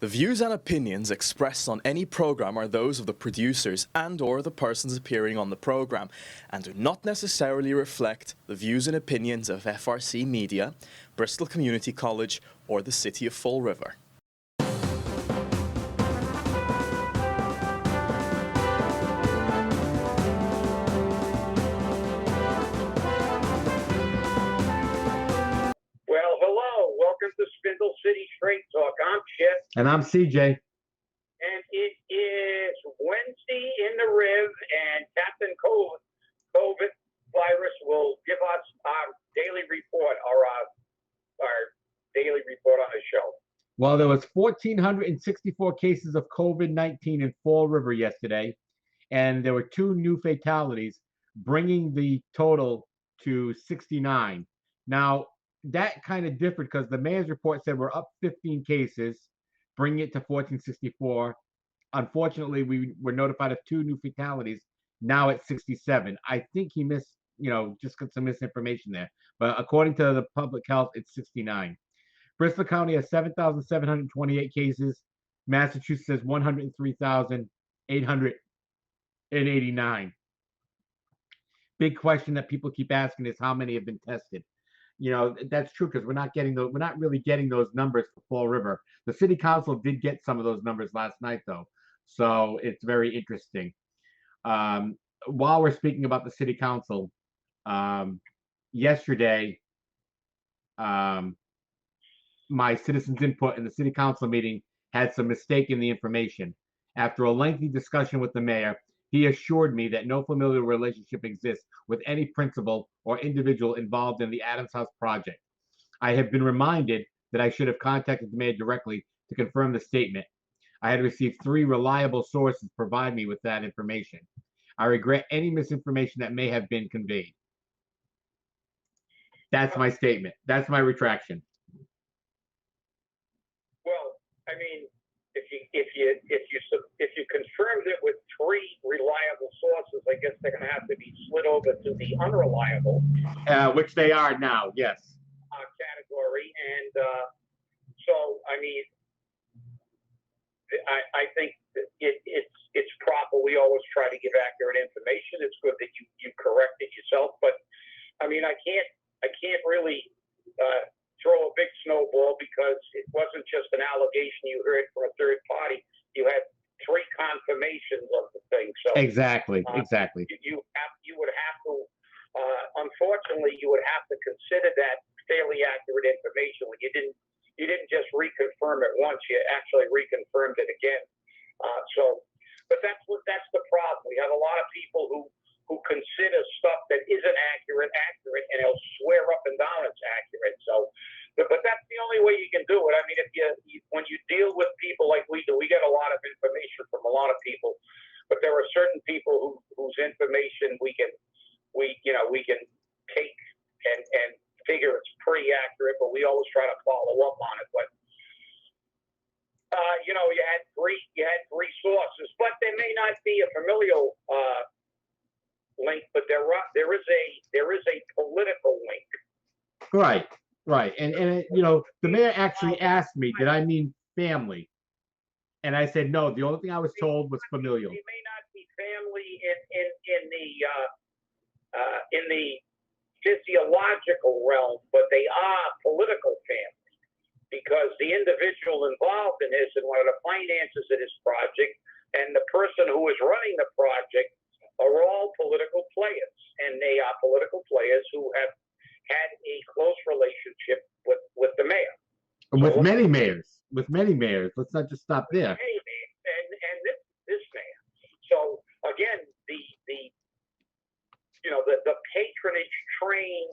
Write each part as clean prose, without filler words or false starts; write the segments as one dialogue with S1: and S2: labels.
S1: The views and opinions expressed on any program are those of the producers and/or the persons appearing on the program and do not necessarily reflect the views and opinions of FRC Media, Bristol Community College, or the City of Fall River.
S2: Well, hello. Welcome to Spindle City Straight Talk. I'm Chip.
S3: And I'm CJ.
S2: And it is Wednesday in the Riv, and Captain COVID virus will give us our daily report, our daily report on the show.
S3: Well, there was 1,464 cases of COVID-19 in Fall River yesterday, and there were 2 new fatalities, bringing the total to 69. Now, that kind of differed because the mayor's report said we're up 15 cases, bringing it to 1,464. Unfortunately, we were notified of 2 new fatalities, now at 67. I think he missed, just got some misinformation there. But according to the public health, it's 69. Bristol County has 7,728 cases. Massachusetts has 103,889. Big question that people keep asking is how many have been tested. That's true because we're not really getting those numbers for Fall River. The city council did get some of those numbers last night, though, so it's very interesting. While we're speaking about the city council, yesterday, my citizens input in the city council meeting had some mistake in the information. After a lengthy discussion with the mayor, he assured me that no familial relationship exists with any principal or individual involved in the Adams House project. I have been reminded that I should have contacted the mayor directly to confirm the statement. I had received 3 reliable sources provide me with that information. I regret any misinformation that may have been conveyed. That's my statement. That's my retraction.
S2: Well, I mean, if you confirmed it with 3 reliable sources, I guess they're going to have to be slid over to the unreliable,
S3: which they are now. Yes.
S2: Category, and so I mean, I think that it's proper. We always try to give accurate information. It's good that you corrected yourself, but I mean, I can't really throw a big snowball because it wasn't just an allegation you heard from a third party. You had 3 confirmations of the thing. So
S3: exactly.
S2: You would have to, unfortunately, you would have to consider that fairly accurate information when you didn't just reconfirm it once. You actually reconfirmed it again. But that's the problem. We have a lot of people who consider stuff that isn't accurate, and they'll swear up and down it's accurate. So, but that's the only way you can do it. I mean, when you deal with people like we do, we get a lot of information from a lot of people, but there are certain people whose information we can take and figure it's pretty accurate, but we always try to follow up on it. But you had 3 sources, but there may not be a familial link, but there is a political link.
S3: Right. And the mayor actually asked me, did I mean family? And I said no. The only thing I was told was familial.
S2: It may not be family in the physiological realm, but they are political family because the individual involved in this and one of the finances of this project and the person who is running the project are all political players, and they are political players who have had a close relationship with the mayor.
S3: With many mayors. Let's not just stop there.
S2: And this mayor. So again, the patronage train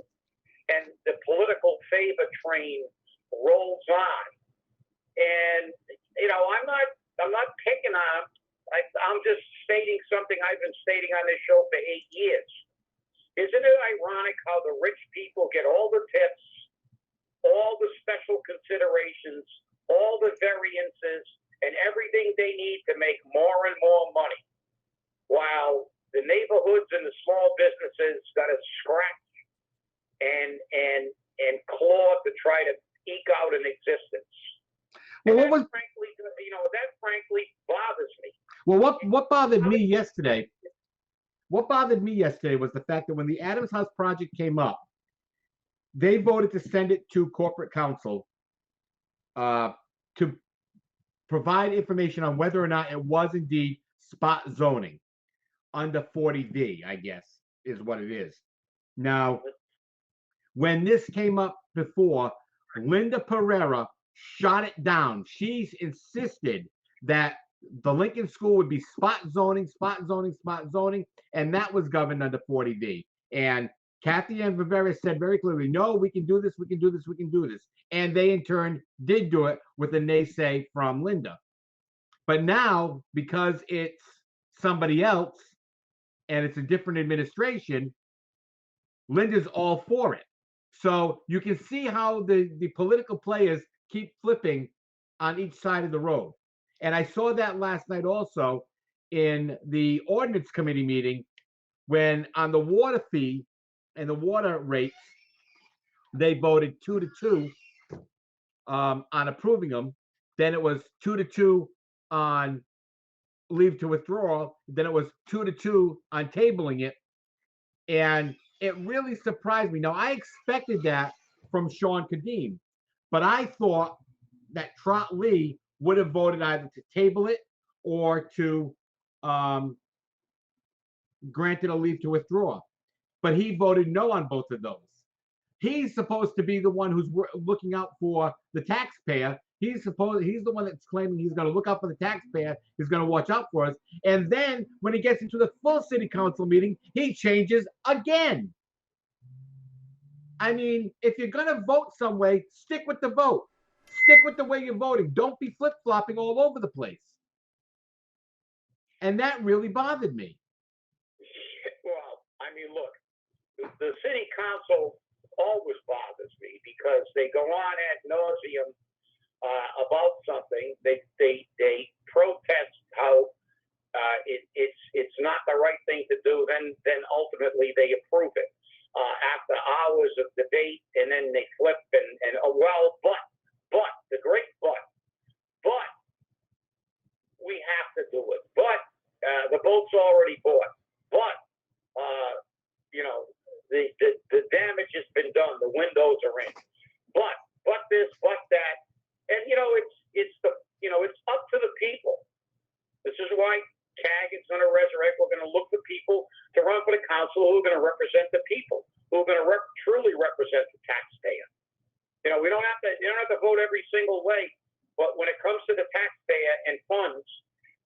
S2: and the political favor train rolls on, and I'm not picking on. I'm just stating something I've been stating on this show for 8 years. Isn't it ironic how the rich people get all the tips, all the special considerations, all the variances, and everything they need to make more and more money, while the neighborhoods and the small businesses got to scratch and claw to try to eke out an existence.
S3: Well, what was
S2: frankly, that frankly bothers me.
S3: Well, what bothered me yesterday? What bothered me yesterday was the fact that when the Adams House project came up, they voted to send it to corporate counsel to provide information on whether or not it was indeed spot zoning under 40D, I guess, is what it is. Now, when this came up before, Linda Pereira shot it down. She insisted that the Lincoln School would be spot zoning, and that was governed under 40D. And Kathy Ann Rivera said very clearly, no, we can do this, we can do this, we can do this. And they in turn did do it with a naysay from Linda. But now, because it's somebody else and it's a different administration, Linda's all for it. So you can see how the political players keep flipping on each side of the road. And I saw that last night also in the ordinance committee meeting when on the water fee and the water rates, they voted 2-2 on approving them. Then it was 2-2 on leave to withdraw. Then it was 2-2 on tabling it. And it really surprised me. Now, I expected that from Sean Kadim, but I thought that Trot Lee would have voted either to table it or to grant it a leave to withdraw. But he voted no on both of those. He's supposed to be the one who's looking out for the taxpayer. He's the one that's claiming he's going to look out for the taxpayer. He's going to watch out for us. And then when he gets into the full city council meeting, he changes again. I mean, if you're going to vote some way, stick with the vote. Stick with the way you're voting. Don't be flip-flopping all over the place. And that really bothered me.
S2: Well, I mean, look, the city council always bothers me because they go on ad nauseum about something. They protest how it's not the right thing to do. Then ultimately they approve it after hours of debate, and then they flip and but the great but we have to do it. But the boat's already bought. But the damage has been done. The windows are in. But this, but that, and it's up to the people. This is why CAG is going to resurrect. We're going to look for people to run for the council who are going to represent the people, who are going to truly represent the taxpayer. We don't have to vote every single way, but when it comes to the taxpayer and funds,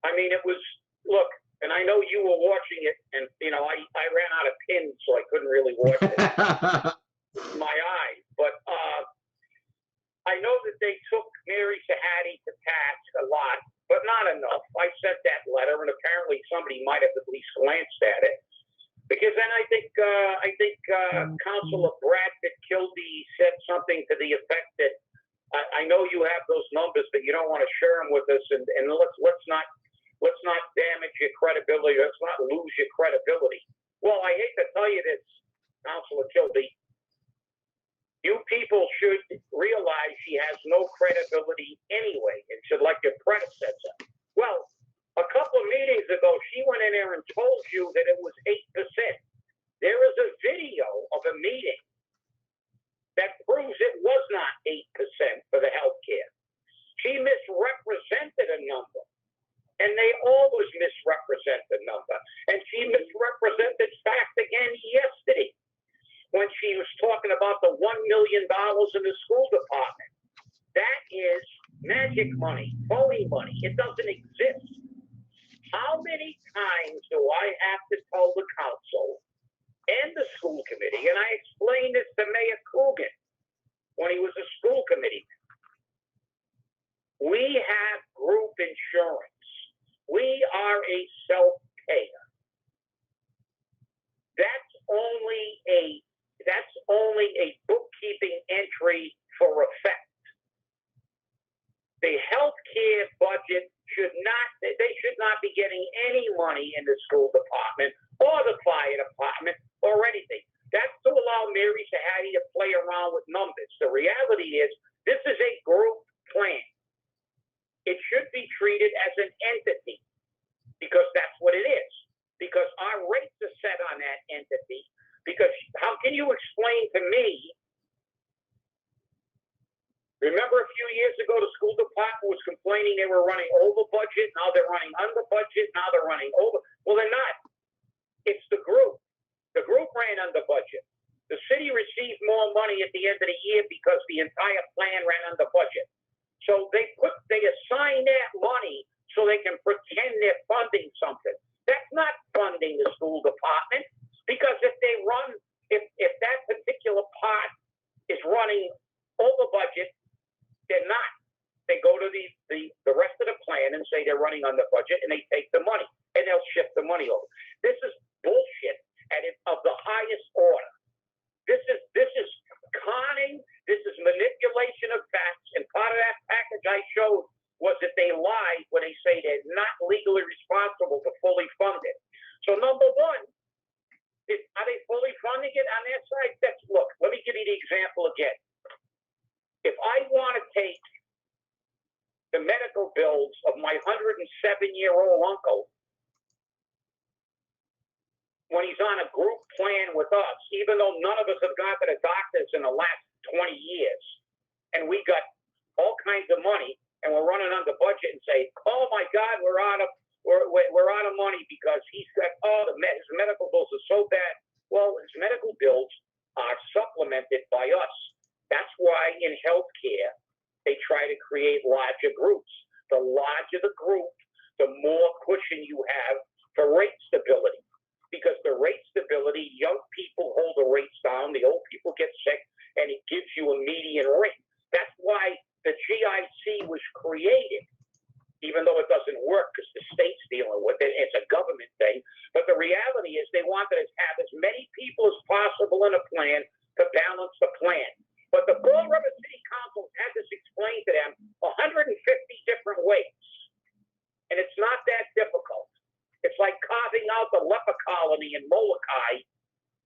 S2: I mean, it was, look, and I know you were watching it, and I ran out of pins, so I couldn't really watch it. My eyes, but I know that they took Mary Sahady to task a lot, but not enough. I sent that letter, and apparently somebody might have at least glanced at it. Because then I think Councilor Brad Kilby said something to the effect that I know you have those numbers, but you don't want to share them with us, and let's not damage your credibility. Let's not lose your credibility. Well, I hate to tell you this, Councilor Kilby. You people should realize she has no credibility anyway, and should like your predecessor. Well, a couple of meetings ago, she went in there and told you that it was 8%. There is a video of a meeting that proves it was not 8% for the health care. She misrepresented a number, and they always misrepresent the number. And she misrepresented fact again yesterday when she was talking about the $1 million in the school department. That is magic money, phony money. It doesn't exist. How many times do I have to tell the council and the school committee, and I explained this to Mayor Coogan when he was a school committee, we have group insurance. We are a self-payer. That's only a bookkeeping entry for effect. The healthcare budget should not be getting any money in the school department or the fire department or anything. That's to allow Mary Sahady to play around with numbers. The reality is this is a group plan. It should be treated as an entity, because that's what it is. Because our rates are set on that entity. Because how can you explain to me? Remember a few years ago, the school department was complaining they were running over budget. Now they're running under budget. Now they're running over. Well, they're not. It's the group. The group ran under budget. The city received more money at the end of the year because the entire plan ran under budget. So they assign that money so they can pretend they're funding something. That's not funding the school department, because if that particular part is running over budget, they're not. They go to the rest of the plan and say they're running under budget, and they take the money and they'll shift the money over. This is bullshit of the highest order. This is conning. This is manipulation of facts. And part of that package I showed was that they lied when they say they're not legally responsible to fully fund it. So number one, are they fully funding it on their side? Look, let me give you the example again. If I want to take the medical bills of my 107-year-old uncle when he's on a group plan with us, even though none of us have gone to the doctors in the last 20 years, and we got all kinds of money, and we're running under budget, and say, "Oh my God, we're out of money because he's got his medical bills are so bad." Well, his medical bills are supplemented by us. That's why in healthcare they try to create larger groups. The larger the group, the more cushion you have for rate stability. Because the rate stability, young people hold the rates down, the old people get sick, and it gives you a median rate. That's why the GIC was created, even though it doesn't work because the state's dealing with it. It's a government thing. But the reality is they wanted to have as many people as possible in a plan to balance the plan. But the Fall River City Council had this explained to them 150 different ways. And it's not that difficult. It's like carving out the leper colony in Molokai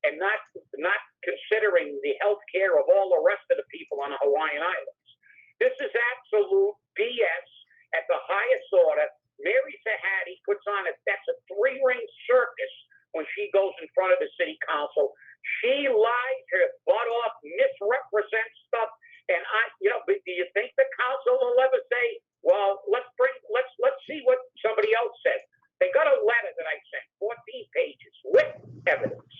S2: and not considering the health care of all the rest of the people on the Hawaiian Islands. This is absolute BS at the highest order. Mary Sahady puts on that's a 3-ring circus when she goes in front of the city council. She lies her butt off, misrepresents stuff, and but do you think the council will ever say, "Well, let's see what somebody else said"? They got a letter that I sent, 14 pages, with evidence.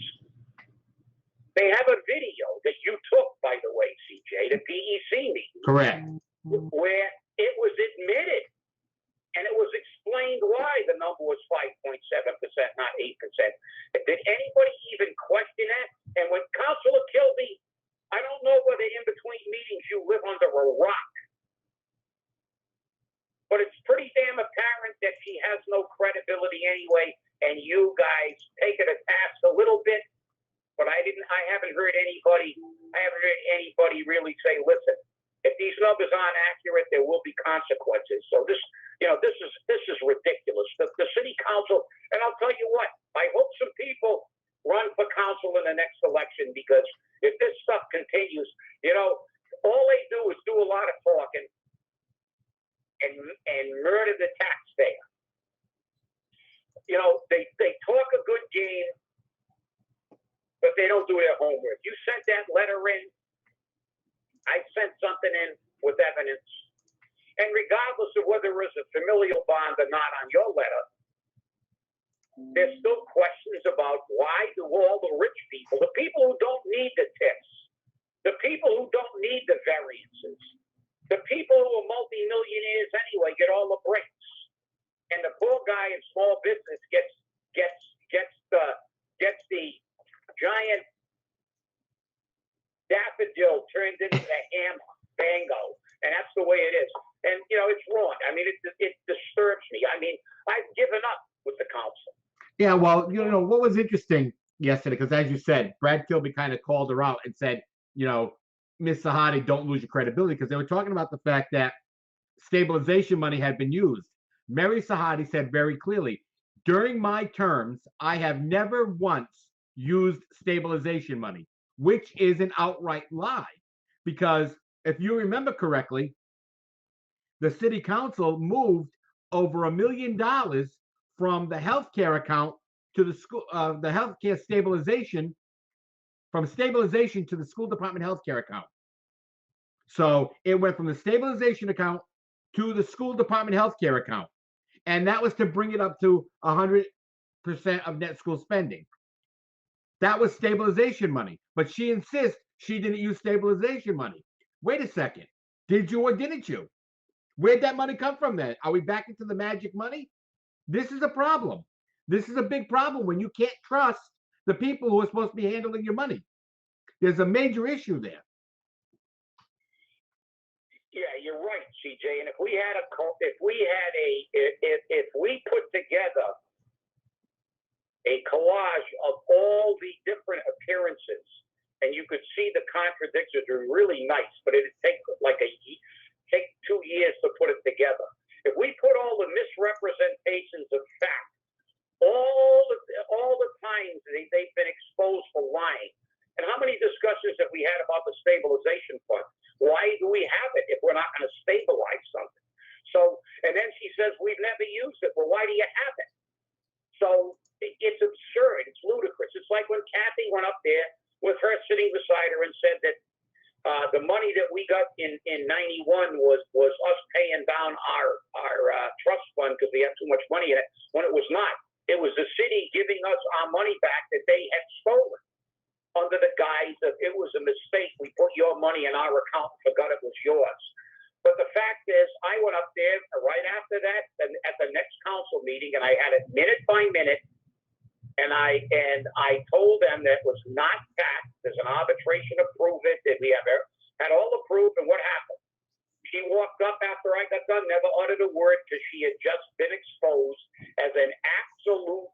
S2: They have a video that you took, by the way, CJ, the PEC meeting.
S3: Correct.
S2: Where it was admitted, and it was explained why the number was 5.7%, not 8%. Did anybody even question that? And when Councilor Kilby, I don't know whether in between meetings you live under a rock, but it's pretty damn apparent that she has no credibility anyway, and you guys take it to task a little bit. But I haven't heard anybody really say, "Listen, if these numbers aren't accurate, there will be consequences." So this is ridiculous. The city council, and I'll tell you what, I hope some people run for council in the next election, because if this stuff continues, all they do is do a lot of talking and murder the taxpayer. They talk a good game, but they don't do their homework. You sent that letter in. I sent something in with evidence. And regardless of whether it was a familial bond or not on your letter, there's still questions about why do all the rich people, the people who don't need the tips, the people who don't need the variances, the people who are multimillionaires anyway get all the breaks, and the poor guy in small business gets the giant daffodil turned into a hammer, bango, and that's the way it is. And it's wrong. I mean, it disturbs me. I mean, I've given up with the council.
S3: Yeah, well, what was interesting yesterday, because as you said, Brad Kilby kind of called her out and said, Ms. Sahady, don't lose your credibility, because they were talking about the fact that stabilization money had been used. Mary Sahady said very clearly, during my terms, I have never once used stabilization money, which is an outright lie. Because if you remember correctly, the city council moved over $1 million from the healthcare account to the school, the healthcare stabilization, from stabilization to the school department healthcare account. So it went from the stabilization account to the school department healthcare account. And that was to bring it up to 100% of net school spending. That was stabilization money. But she insists she didn't use stabilization money. Wait a second. Did you or didn't you? Where'd that money come from then? Are we back into the magic money? This is a problem. This is a big problem when you can't trust the people who are supposed to be handling your money. There's a major issue there.
S2: Yeah, you're right, CJ. And if we put together a collage of all the different appearances, and you could see the contradictions are really nice, but it'd take take 2 years to put it together. If we put all the misrepresentations of fact, all the times they've been exposed for lying, and how many discussions have we had about the stabilization fund? Why do we have it if we're not going to stabilize something? So, and then she says, we've never used it. Well, why do you have it? So it's absurd. It's ludicrous. It's like when Kathy went up there with her sitting beside her and said that the money that we got in 91 was us paying down our trust fund because we had too much money in it, when it was not. It was the city giving us our money back that they had stolen under the guise of it was a mistake. We put your money in our account and forgot it was yours. But the fact is, I went up there right after that and at the next council meeting, and I had it minute by minute, and I told them that it was not fact. There's an arbitration to prove it. That we had all the proof, and what happened? She walked up after I got done, never uttered a word because she had just been exposed as an absolute.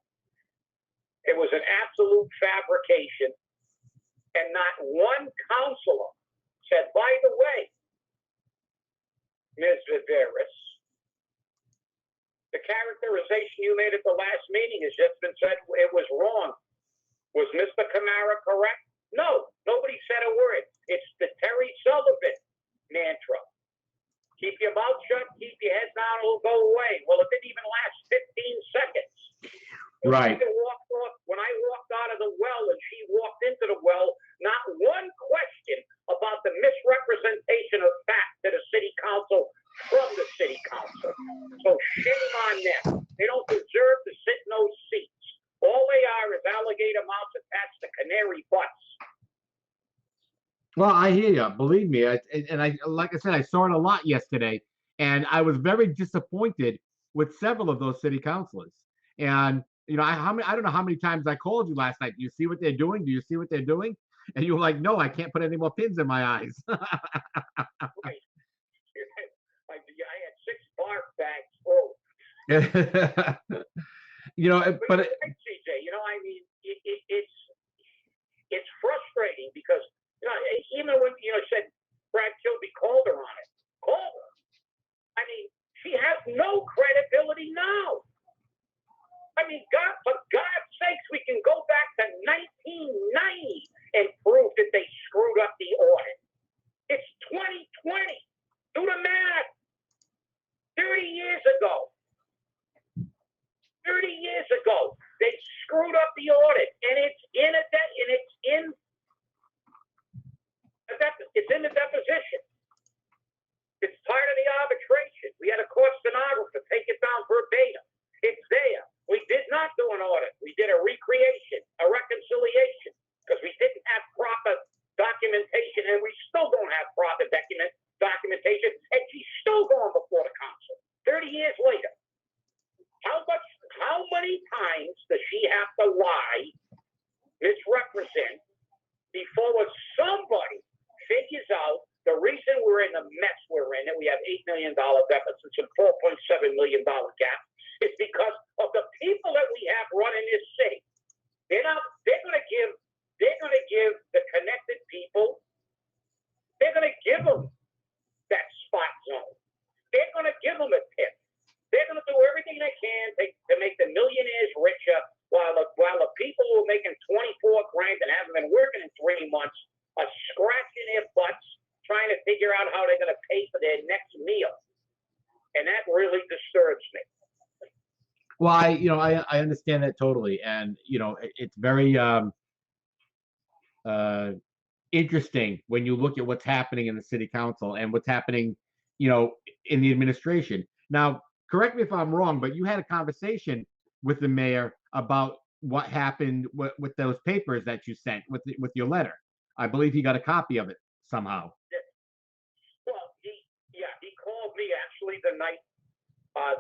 S2: It was an absolute fabrication, and not one councilor said, by the way, Ms. Viveris, the characterization you made at the last meeting has just been said it was wrong. Was Mr. Camara correct? No, nobody said a word. It's the Terry Sullivan mantra. Keep your mouth shut, keep your head down, it'll go away. Well, it didn't even last 15 seconds.
S3: Right.
S2: When I walked out of the well and she walked into the well, not one question about the misrepresentation of fact to the city council from the city council. So shame on them. They don't deserve to sit in those seats. All they are is alligator mouths attached to canary butts.
S3: Well, I hear you. Believe me, like I said, I saw it a lot yesterday, and I was very disappointed with several of those city councilors. And I don't know how many times I called you last night. Do you see what they're doing? Do you see what they're doing? And you were like, no, I can't put any more pins in my eyes.
S2: Right. I had 6 barf bags full.
S3: But
S2: CJ, I mean, it's frustrating because even when said Brad Kilby called her on it, I mean, she has no credibility now. I mean, for God's sakes, we can go back to 1990 and prove that they screwed up the audit. It's 2020. Do the math. 30 years ago, they screwed up the audit, and it's in the deposition. It's part of the arbitration. We had a court stenographer take it down verbatim. It's there. We did not do an audit. We did a recreation, a reconciliation, because we didn't have proper documentation, and we still don't have proper documentation, and she's still going before the council 30 years later. How many times does she have to lie, misrepresent, before somebody figures out the reason we're in the mess we're in, and we have $8 million deficits and $4.7 million gap, is because of the people that we have running this city. They're going to give the connected people, they're going to give them that spot zone. They're going to give them a tip. They're going to do everything they can to make the millionaires richer, while the people who are making $24 grand and haven't been working in 3 months are scratching their butts trying to figure out how they're going to pay for their next meal. And that really really disturbs me.
S3: Well, I understand that totally, and it's very interesting when you look at what's happening in the city council and what's happening, in the administration. Now, correct me if I'm wrong, but you had a conversation with the mayor about what happened with those papers that you sent with your letter. I believe he got a copy of it somehow.
S2: Well, he called me actually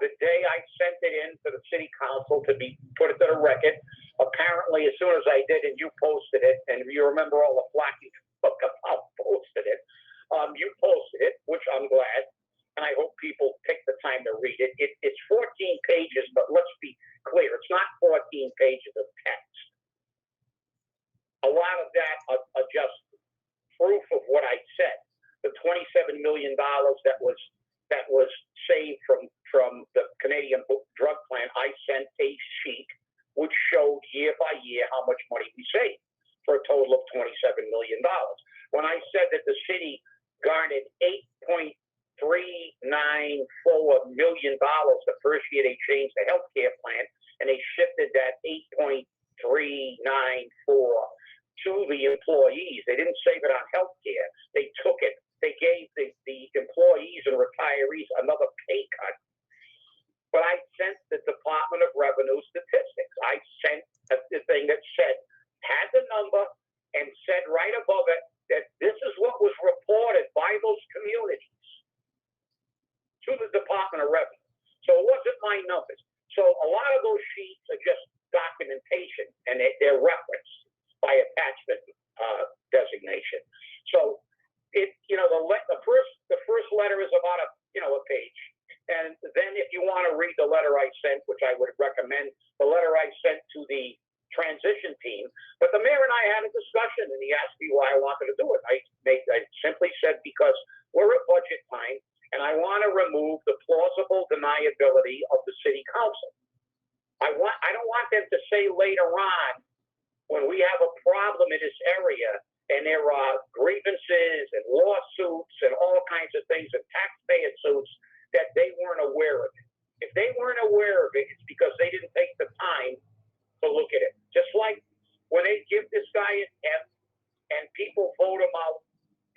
S2: the day I sent it in to the city council to be put it to the record. Apparently, as soon as I did, and you posted it, and you remember all the flack you took about posted it, you posted it, which I'm glad, and I hope people take the time to read it. It's 14 pages, but let's be clear, it's not 14 pages of text. A lot of that are just proof of what I said. The $27 million that was saved from the Canadian drug plan, I sent a sheet which showed year by year how much money we saved for a total of $27 million. When I said that the city garnered $8.394 million the first year they changed the healthcare plan, and they shifted that $8.394 to the employees. They didn't save it on healthcare. They took it. They gave the employees and retirees another pay cut. But I sent the Department of Revenue statistics. I sent the thing that had the number and said right above it that this is what was reported by those communities to the Department of Revenue. So it wasn't my numbers. So a lot of those sheets are just documentation, and they're referenced by attachment designation. So the first letter is about a page. And then if you want to read the letter I sent, which I would recommend, the letter I sent to the transition team, but the mayor and I had a discussion, and he asked me why I wanted to do it. I simply said because we're at budget time, and I want to remove the plausible deniability of the city council. I don't want them to say later on, when we have a problem in this area, and there are grievances and lawsuits and all kinds of things and taxpayer suits, that they weren't aware of it. If they weren't aware of it, it's because they didn't take the time to look at it. Just like when they give this guy an F and people vote him out,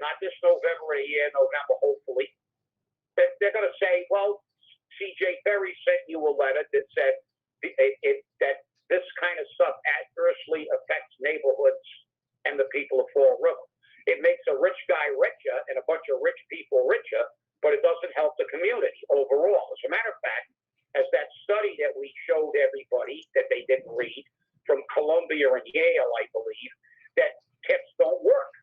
S2: not this November, November, hopefully, they're going to say, well, C.J. Perry sent you a letter that said that this kind of stuff adversely affects neighborhoods and the people of Fall River. It makes a rich guy richer and a bunch of rich people richer, but it doesn't help the community overall. As a matter of fact, as that study that we showed everybody that they didn't read from Columbia and Yale, I believe, that tips don't work.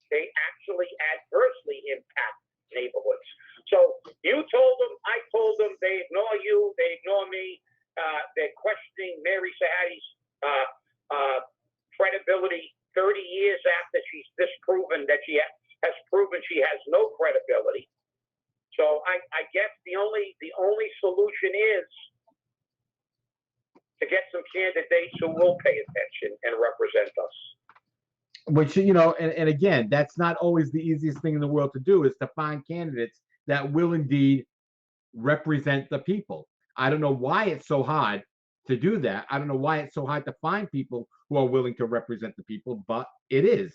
S2: They actually adversely impact neighborhoods. So you told them, I told them, they ignore you, they ignore me. They're questioning Mary Sahady's credibility 30 years after she's disproven that she has proven she has no credibility. So I guess the only solution is to get some candidates who will pay attention and represent us.
S3: Which, and again, that's not always the easiest thing in the world to do, is to find candidates that will indeed represent the people. I don't know why it's so hard to do that. I don't know why it's so hard to find people who are willing to represent the people, but it is.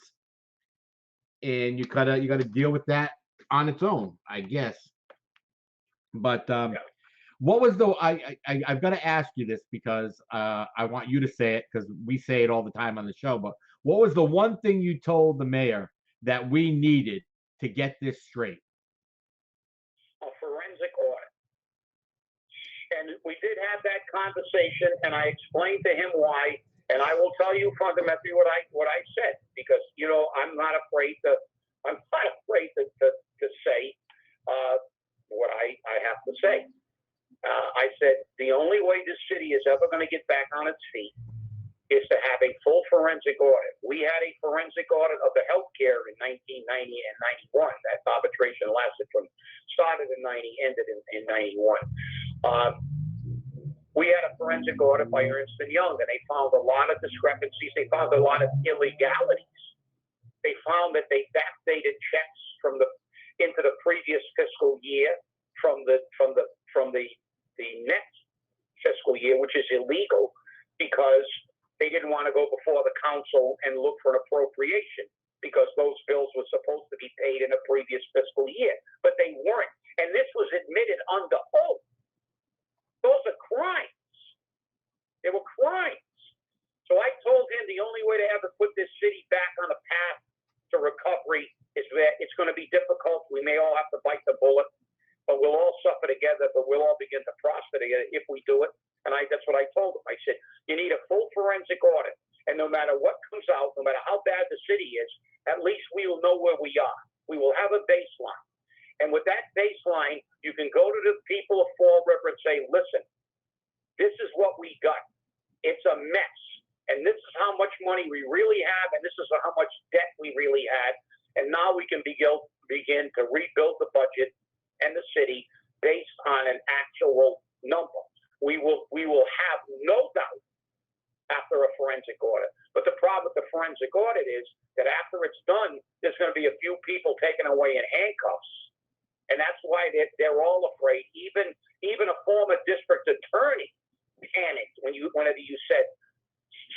S3: And you gotta deal with that on its own, I guess. But what was I've got to ask you this because I want you to say it because we say it all the time on the show. But what was the one thing you told the mayor that we needed to get this straight?
S2: A forensic audit. And we did have that conversation, and I explained to him why. And I will tell you fundamentally what I said, because I'm not afraid to say what I have to say. I said the only way this city is ever going to get back on its feet is to have a full forensic audit. We had a forensic audit of the healthcare in 1990 and 91. That arbitration started in 90, ended in 91. We had a forensic audit by Ernst & Young, and they found a lot of discrepancies. They found a lot of illegalities. They found that they backdated checks into the previous fiscal year from the next fiscal year, which is illegal because they didn't want to go before the council and look for an appropriation because those bills were supposed to be paid in a previous fiscal year, but they weren't. And this was admitted under oath. Those are crimes. They were crimes. So I told him the only way to ever put this city back on a path to recovery is that it's going to be difficult. We may all have to bite the bullet, but we'll all suffer together, but we'll all begin to prosper together if we do it. And that's what I told him. I said, you need a full forensic audit. And no matter what comes out, no matter how bad the city is, at least we will know where we are. We will have a baseline. And with that baseline, you can go to the people of Fall River and say, listen, this is what we got. It's a mess. And this is how much money we really have. And this is how much debt we really had. And now we can begin to rebuild the budget and the city based on an actual number. We will have no doubt after a forensic audit. But the problem with the forensic audit is that after it's done, there's going to be a few people taken away in handcuffs. And that's why they're all afraid. Even a former district attorney panicked whenever you said,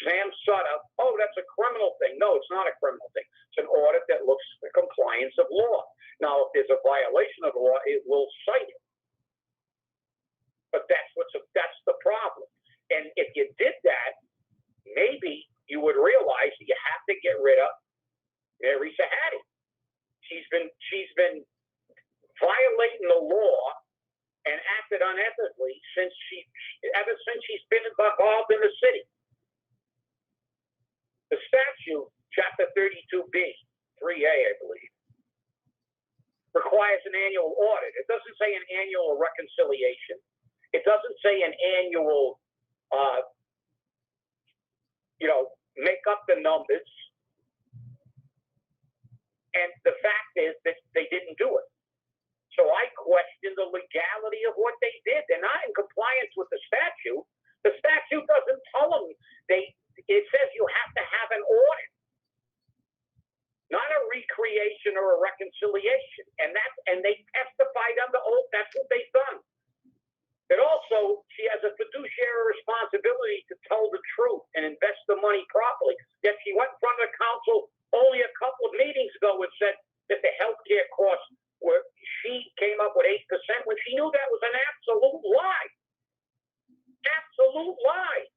S2: Sam Sutter, oh, that's a criminal thing. No, it's not a criminal thing. It's an audit that looks at the compliance of law. Now, if there's a violation of the law, it will cite it. But that's the problem. And if you did that, maybe you would realize that you have to get rid of Mary Sahady. She's been violating the law and acted unethically ever since she's been involved in the city. The statute, Chapter 32B, 3A, I believe, requires an annual audit. It doesn't say an annual reconciliation. It doesn't say an annual, make up the numbers. And the fact is that they didn't do it. So I question the legality of what they did. They're not in compliance with the statute. The statute doesn't tell them. It says you have to have an audit, not a recreation or a reconciliation. And they testified under oath. That's what they've done. And also, she has a fiduciary responsibility to tell the truth and invest the money properly. Yet she went in front of the council only a couple of meetings ago and said that the healthcare costs she came up with 8% when she knew that was an absolute lie. Absolute lie.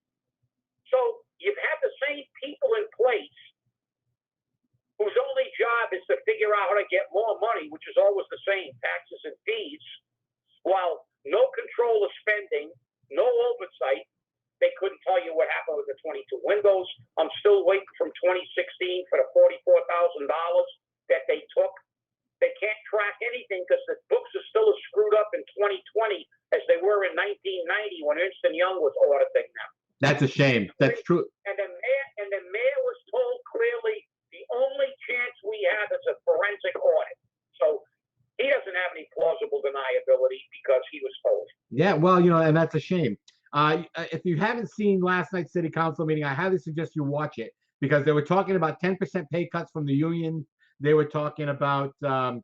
S2: So you've had the same people in place whose only job is to figure out how to get more money, which is always the same, taxes and fees, while no control of spending, no oversight. They couldn't tell you what happened with the 22 windows. I'm still waiting from 2016 for the $44,000 that they took. They can't track anything because the books are still as screwed up in 2020 as they were in 1990 when Ernst & Young was auditing them.
S3: That's a shame. That's true.
S2: And the mayor was told clearly the only chance we have is a forensic audit. So he doesn't have any plausible deniability because he was told.
S3: Yeah, well, and that's a shame. If you haven't seen last night's city council meeting, I highly suggest you watch it because they were talking about 10% pay cuts from the union. They were talking about, going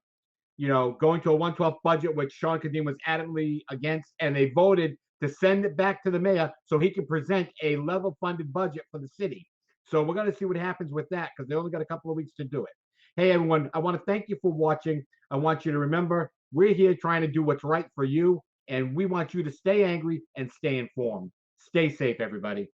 S3: to a 112 budget, which Sean Kadim was adamantly against, and they voted to send it back to the mayor so he can present a level funded budget for the city. So we're going to see what happens with that because they only got a couple of weeks to do it. Hey, everyone, I want to thank you for watching. I want you to remember we're here trying to do what's right for you, and we want you to stay angry and stay informed. Stay safe, everybody.